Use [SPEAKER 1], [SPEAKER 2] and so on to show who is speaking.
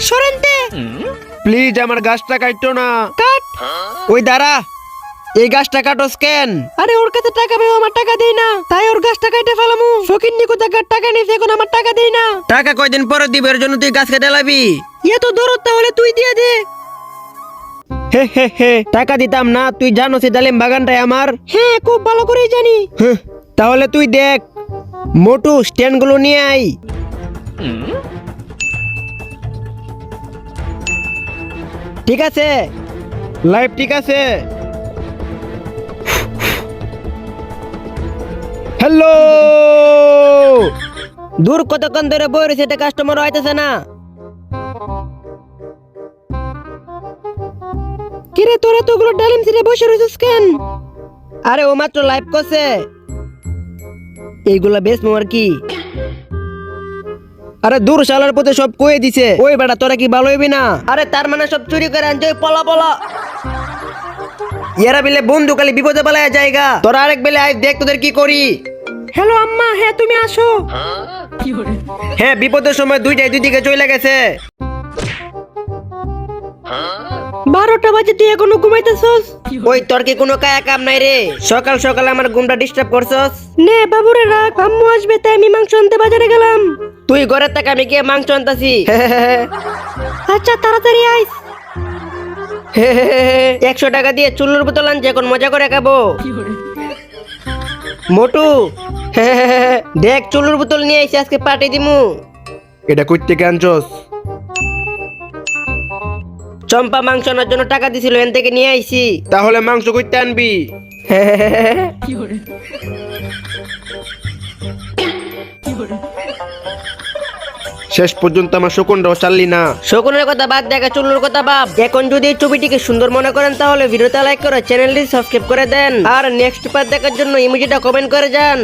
[SPEAKER 1] সরেনতে
[SPEAKER 2] please আমার গাছটা কাটতো না।
[SPEAKER 1] কাট।
[SPEAKER 2] ওই দাঁড়া, এই গাছটা কাটোস কেন?
[SPEAKER 1] আরে ওর কাছে টাকা পেও আমার টাকা দেই না, তাই ওর গাছটা কাটে ফেলামু। ফকির নিকো টাকা নিছে, এখন আমার টাকা দেই না।
[SPEAKER 2] টাকা কয়দিন পরে দিবে, এর জন্য তুই গাছ কেটে লাবি?
[SPEAKER 1] ইয়ে তো দরদ, তাহলে তুই দিয়ে দে।
[SPEAKER 2] হে হে হে, টাকা দিতাম না? তুই জানো সে ডালিম বাগানটাই আমার।
[SPEAKER 1] হ্যাঁ, খুব ভালো করেই জানি।
[SPEAKER 2] তাহলে তুই দেখ, মোটু স্ট্যান্ড গুলো নিয়ে আই। ঠিক আছে, লাইভ ঠিক আছে। হ্যালো,
[SPEAKER 1] দূর কতক্ষণ ধরে বই রয়েছে, এটা কাস্টমার আইতেছে না। কিরে তোরা তোগুলো ডালিম ছিঁড়ে বসে রয়েছিস কেন?
[SPEAKER 2] আরে ও মাত্র লাইভ করছে, এইগুলা বেশ মোর কি। আরে দূর শালার পথে সব কয়ে দিছে। ওই বেটা তোরা কি ভালো হইবি না?
[SPEAKER 1] আরে তার মানে সব চুরি করে আনছে, পলা পলা।
[SPEAKER 2] এরা বিলে বন্ধু খালি বিপদে পালায় জায়গা। তোরা আরেক বেলে আয়, দেখ তোদের কি করি।
[SPEAKER 1] হ্যালো আম্মা, হ্যাঁ তুমি আসো।
[SPEAKER 2] হ্যাঁ, বিপদের সময় দুইটাই দুই দিকে চলে গেছে।
[SPEAKER 1] 12টা বাজে, তুই এখনো ঘুমাইতেছস?
[SPEAKER 2] ওই তোর কি কোনো কায়া কাম নাই রে? সকাল সকাল আমার ঘুমটা ডিস্টার্ব করছস।
[SPEAKER 1] নে বাবুরে রাখ, আম্মু আসবে তাই আমি মাংস আনতে বাজারে গেলাম।
[SPEAKER 2] তুই ঘরের থেকে আমি গিয়ে মাংস আনতাছি।
[SPEAKER 1] আচ্ছা তাড়াতাড়ি আইস।
[SPEAKER 2] 100 টাকা দিয়ে চুল্লুর বোতল আনছে, এখন মজা করে খাবো। মোটু, দেখ চুল্লুর বোতল নিয়ে আইছি, আজকে পার্টি দিমু। এটা কই থেকে আনছস? চম্পা মাংস আনার জন্য টাকা দিছিল, এন থেকে নিয়ে আইছি। তাহলে মাংস কইতে আনবি? শেষ পর্যন্ত আমার শকুনটাও চাললি না।
[SPEAKER 1] শকুনের কথা বাদ, দেখা চুল্লুর কথা ভাব। এখন যদি এই ছবিটিকে সুন্দর মনে করেন তাহলে ভিডিওতে লাইক করে চ্যানেলটি সাবস্ক্রাইব করে দেন, আর নেক্সট পার্ট দেখার জন্য ইমোজিটা কমেন্ট করে যান।